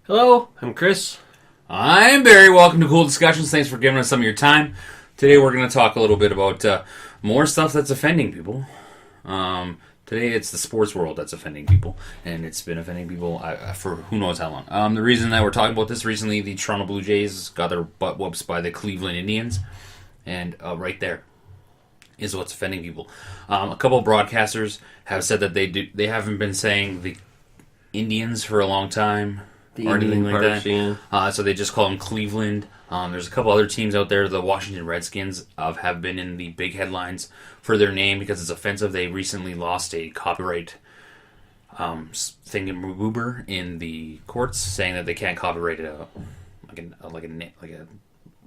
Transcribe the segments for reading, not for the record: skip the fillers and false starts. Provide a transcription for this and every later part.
Hello, I'm Chris. I'm Barry. Welcome to Coull Discussions. Thanks for giving us some of your time. Today we're going to talk a little bit about more stuff that's offending people. Today it's the sports world that's offending people, and it's been offending people for who knows how long. The reason that we're talking about this recently, the Toronto Blue Jays got their butt whoops by the Cleveland Indians, and right there is what's offending people. A couple of broadcasters have said that they haven't been saying the Indians for a long time. The or anything Indian like parts, yeah. that. So they just call them Cleveland. There's a couple other teams out there. The Washington Redskins have been in the big headlines for their name because it's offensive. They recently lost a copyright thingamaboober in the courts, saying that they can't copyright it.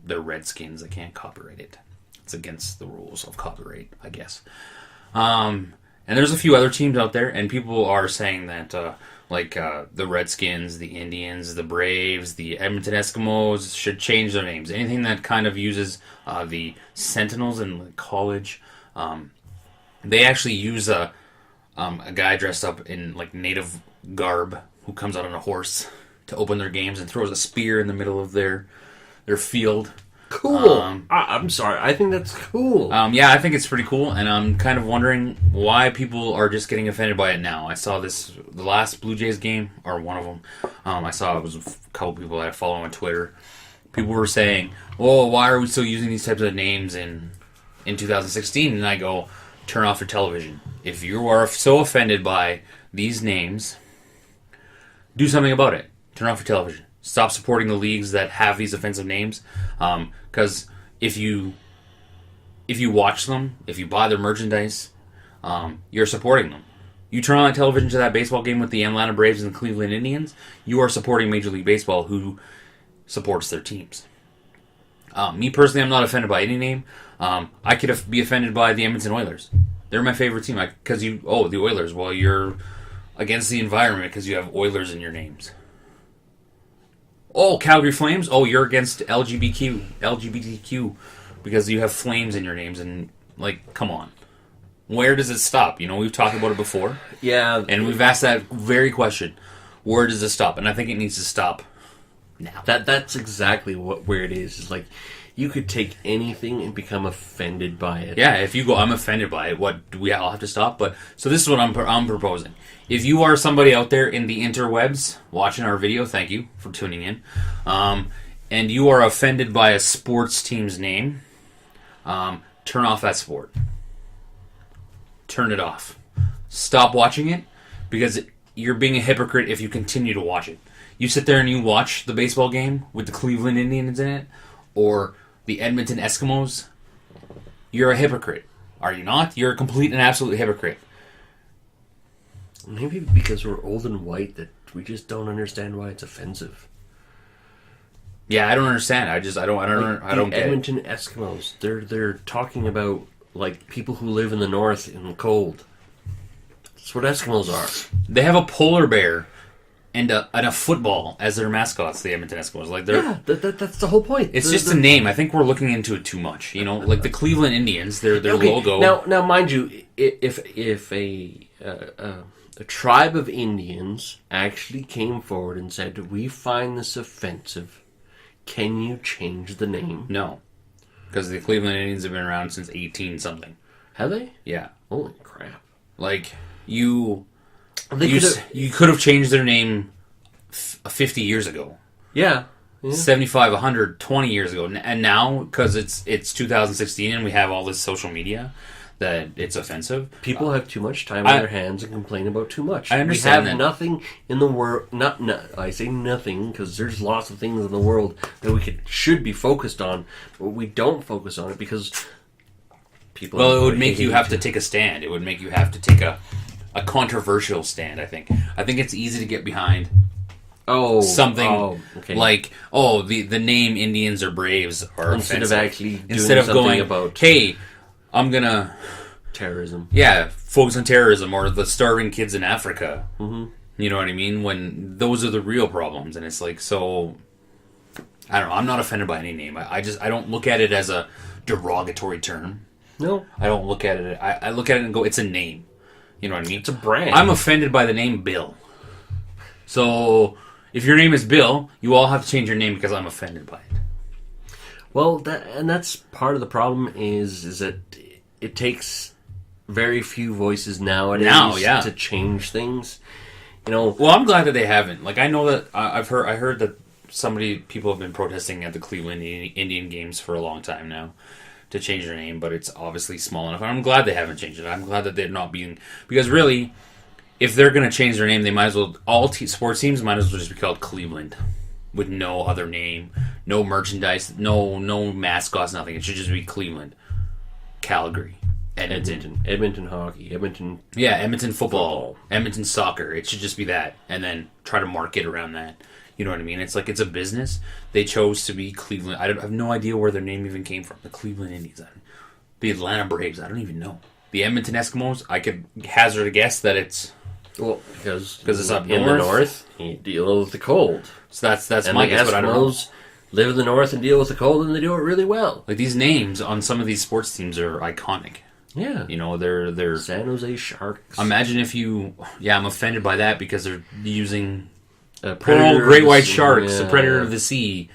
They're Redskins. They can't copyright it. It's against the rules of copyright, I guess. And there's a few other teams out there, and people are saying that. The Redskins, the Indians, the Braves, the Edmonton Eskimos should change their names. Anything that kind of uses the Sentinels in college. They actually use a guy dressed up in native garb who comes out on a horse to open their games and throws a spear in the middle of their field. Cool. I'm sorry. I think that's cool. Yeah, I think it's pretty cool, and I'm kind of wondering why people are just getting offended by it now. I saw the last Blue Jays game, or one of them. I saw it was a couple people that I follow on Twitter. People were saying, "Oh, why are we still using these types of names in 2016?" And I go, "Turn off your television. If you are so offended by these names, do something about it. Turn off your television. Stop supporting the leagues that have these offensive names, because if you watch them, if you buy their merchandise, you're supporting them. You turn on television to that baseball game with the Atlanta Braves and the Cleveland Indians, you are supporting Major League Baseball, who supports their teams. Me personally, I'm not offended by any name. I could be offended by the Edmonton Oilers. They're my favorite team because the Oilers. Well, you're against the environment because you have Oilers in your names. Oh, Calgary Flames. Oh, you're against LGBTQ because you have flames in your names. And, come on. Where does it stop? We've talked about it before. Yeah. And we've asked that very question. Where does it stop? And I think it needs to stop now. That's exactly where it is. It's you could take anything and become offended by it. Yeah, if you go, I'm offended by it, what do we all have to stop? So this is what I'm proposing. If you are somebody out there in the interwebs watching our video, thank you for tuning in, and you are offended by a sports team's name, turn off that sport. Turn it off. Stop watching it, because you're being a hypocrite if you continue to watch it. You sit there and you watch the baseball game with the Cleveland Indians in it, or the Edmonton Eskimos, you're a hypocrite. Are you not? You're a complete and absolute hypocrite. Maybe because we're old and white that we just don't understand why it's offensive. Yeah, I don't understand. I don't get Edmonton Eskimos, they're talking about people who live in the north in the cold. That's what Eskimos are. They have a polar bear and a football as their mascots, the Edmonton Eskimos. That's the whole point. It's just a name. I think we're looking into it too much. The Cleveland Indians, their logo. Now, mind you, if a tribe of Indians actually came forward and said, "We find this offensive. Can you change the name?" No, because the Cleveland Indians have been around since 18-something. Have they? Yeah. Holy crap! You could have changed their name 50 years ago. Yeah. 75, 100, 20 years ago. And now, because it's 2016 and we have all this social media, that it's offensive. People have too much time on their hands and complain about too much. I understand we have nothing in the world. I say nothing because there's lots of things in the world that we should be focused on, but we don't focus on it because people. Well, it would make you have to take a stand. It would make you have to take a controversial stand. I think it's easy to get behind. Something the name Indians or Braves are instead offensive. Of actually doing instead of something going about hey, I'm gonna terrorism. Yeah, focus on terrorism or the starving kids in Africa. Mm-hmm. You know what I mean? When those are the real problems, and it's so. I don't know. I'm not offended by any name. I don't look at it as a derogatory term. No, I don't look at it. I look at it and go, it's a name. You know what I mean? It's a brand. I'm offended by the name Bill. So If your name is Bill, you all have to change your name because I'm offended by it. Well, that's part of the problem is that it takes very few voices nowadays to change things. Well, I'm glad that they haven't. Like, I know that I heard that people have been protesting at the Cleveland Indian games for a long time now to change their name, but it's obviously small enough. And I'm glad they haven't changed it. I'm glad that they're not being, because really, if they're going to change their name, they might as well, sports teams might as well just be called Cleveland with no other name, no merchandise, no mascots, nothing. It should just be Cleveland, Calgary, Edmonton hockey, Edmonton football, Edmonton soccer. It should just be that, and then try to market around that. You know what I mean? It's like it's a business. They chose to be Cleveland. I have no idea where their name even came from. The Cleveland Indians, the Atlanta Braves. I don't even know. The Edmonton Eskimos. I could hazard a guess that it's because it's up in the north. You deal with the cold. So that's and my the guess. But I don't know. Live in the north and deal with the cold, and they do it really well. Like these names on some of these sports teams are iconic. Yeah, they're San Jose Sharks. Imagine if I'm offended by that because they're using Predator great white sharks, a predator of the sea.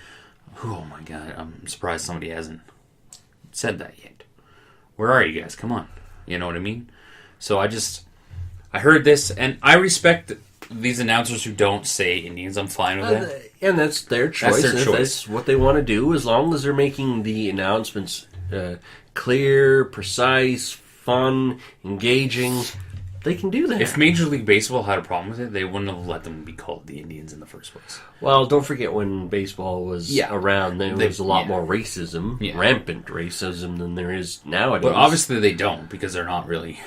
Oh my god, I'm surprised somebody hasn't said that yet. Where are you guys? Come on, you know what I mean? So I heard this, and I respect these announcers who don't say Indians. I'm fine with that. And that's their choice. That's what they want to do, as long as they're making the announcements clear, precise, fun, engaging. They can do that. If Major League Baseball had a problem with it, they wouldn't have let them be called the Indians in the first place. Well, don't forget when baseball was around, there was a lot more racism, rampant racism, than there is nowadays. But obviously they don't, because they're not really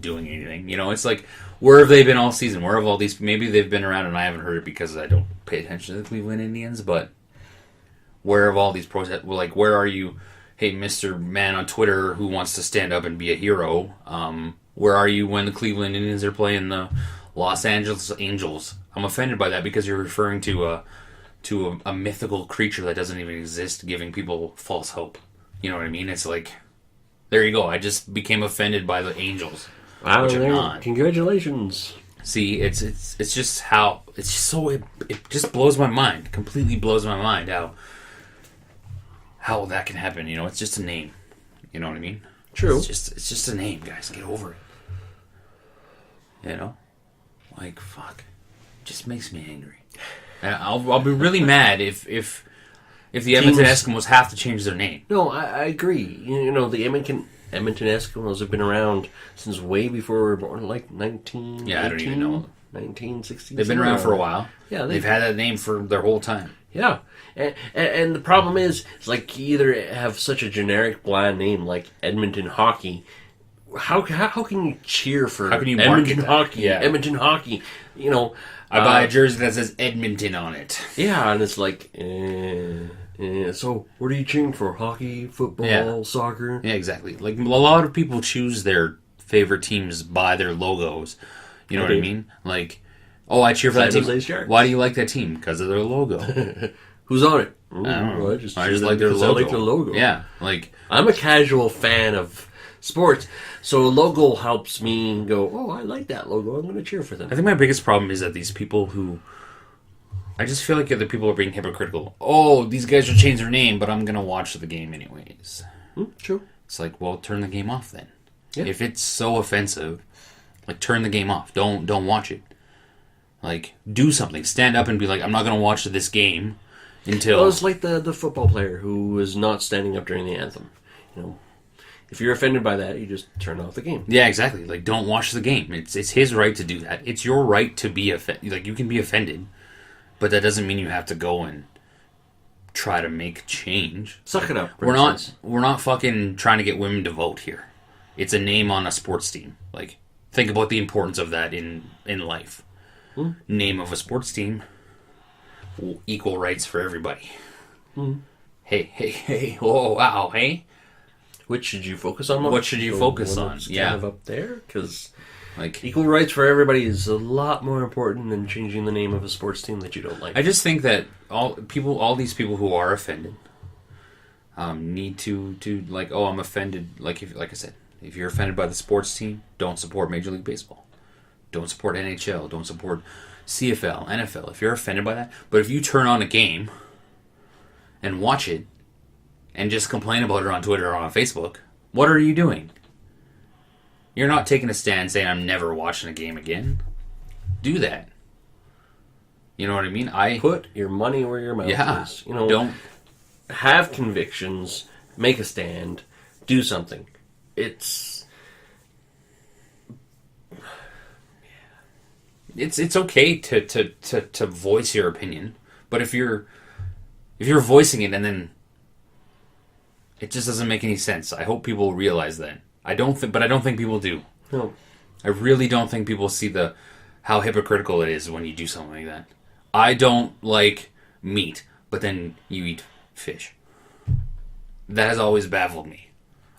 doing anything. It's like, where have they been all season? Where have all these... Maybe they've been around and I haven't heard it because I don't pay attention to the Cleveland Indians, but where have all these protests... Like, where are you... Hey, Mr. Man on Twitter who wants to stand up and be a hero, where are you when the Cleveland Indians are playing the Los Angeles Angels? I'm offended by that because you're referring to a mythical creature that doesn't even exist, giving people false hope. You know what I mean? It's like, there you go. I just became offended by the Angels. Wow, congratulations. See, it's just how it's just so it just blows my mind. Completely blows my mind how that can happen. It's just a name. You know what I mean? True. It's just a name, guys. Get over it. Like, fuck. It just makes me angry. And I'll be really mad if the Edmonton Eskimos have to change their name. No, I agree. The Edmonton Eskimos have been around since way before we were born, like 19... Yeah, I don't even know. 1960s. They've been around for a while. Yeah, they've had that name for their whole time. Yeah, and the problem is, it's like you either have such a generic, bland name like Edmonton Hockey. How can you cheer for Edmonton Hockey? Yeah. Edmonton Hockey. I buy a jersey that says Edmonton on it. Yeah, and it's like, so what are you cheering for? Hockey, football, soccer? Yeah, exactly. Like, a lot of people choose their favorite teams by their logos. You know what I mean? Like, oh, I cheer for that team. Why do you like that team? Because of their logo. Who's on it? I don't know. I just like their logo. I like their logo. Yeah, like, I'm a casual fan of sports, so a logo helps me go, oh, I like that logo, I'm going to cheer for them. I think my biggest problem is that these people who... I just feel like the people are being hypocritical. Oh, these guys will change their name, but I'm going to watch the game anyways. True. It's like, well, turn the game off then. Yeah. If it's so offensive, like, turn the game off. Don't watch it. Like, do something. Stand up and be like, I'm not going to watch this game until... Well, it's like the football player who is not standing up during the anthem. If you're offended by that, you just turn off the game. Yeah, exactly. Like, don't watch the game. It's his right to do that. It's your right to be offended. Like, you can be offended, but that doesn't mean you have to go and try to make change. Suck it up. We're not fucking trying to get women to vote here. It's a name on a sports team. Like, think about the importance of that in life. Name of a sports team. Equal rights for everybody. Hey. Oh, wow, hey. Which should you focus on? What should you focus on? Kind of up there, because equal rights for everybody is a lot more important than changing the name of a sports team that you don't like. I just think that all these people who are offended, need to like, oh, I'm offended. Like I said, if you're offended by the sports team, don't support Major League Baseball. Don't support NHL. Don't support CFL, NFL. If you're offended by that, but if you turn on a game and watch it and just complain about it on Twitter or on Facebook, what are you doing? You're not taking a stand saying I'm never watching a game again. Do that. You know what I mean? Put your money where your mouth is. You know, don't have convictions, make a stand, do something. It's okay to voice your opinion, but if you're voicing it and then it just doesn't make any sense. I hope people realize that. I don't think people do. No. I really don't think people see how hypocritical it is when you do something like that. I don't like meat, but then you eat fish. That has always baffled me.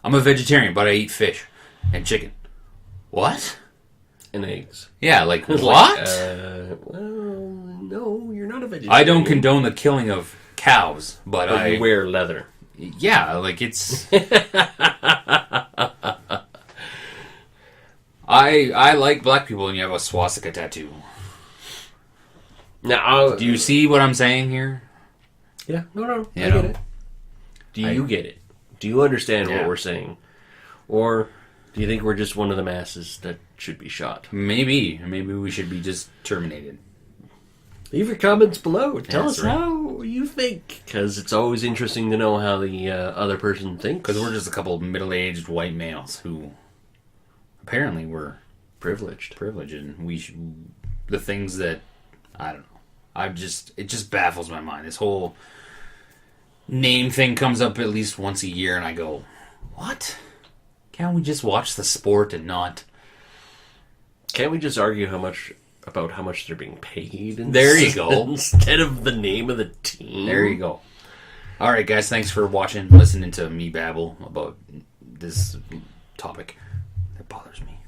I'm a vegetarian, but I eat fish and chicken. What? And eggs. Yeah, like what? Well, no, you're not a vegetarian. I don't condone the killing of cows, but you wear leather. Yeah, like it's. I like black people, and you have a swastika tattoo. Now, do you see what I'm saying here? Yeah, no, You I know? get it. Do you get it? Do you understand what we're saying? Or do you think we're just one of the masses that should be shot? Maybe we should be just terminated. Leave your comments below. Tell That's us right. how you think, because it's always interesting to know how the other person thinks. Because we're just a couple of middle-aged white males who apparently were privileged, and the things that I don't know. It just baffles my mind. This whole name thing comes up at least once a year, and I go, what? Can't we just watch the sport and not? Can't we just argue about how much they're being paid? There you go. Instead of the name of the team. There you go. All right, guys. Thanks for watching, listening to me babble about this topic that bothers me.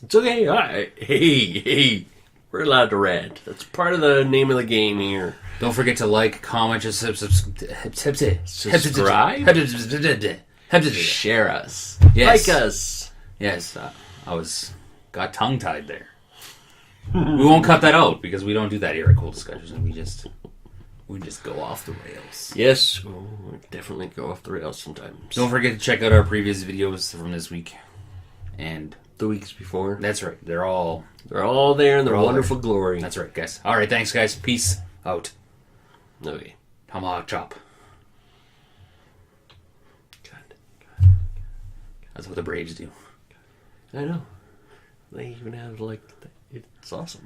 It's okay. Hey. We're allowed to rant. That's part of the name of the game here. Don't forget to like, comment, just subscribe. Share us. Yes. Like us. Yes, I got tongue-tied there. We won't cut that out because we don't do that here at Coull Discussions. We just go off the rails. Yes, we definitely go off the rails sometimes. Don't forget to check out our previous videos from this week and the weeks before. That's right. They're all there in their wonderful glory. That's right, guys. All right, thanks, guys. Peace out. Okay. Tomahawk chop. God. That's what the Braves do. I know. They even have it's awesome.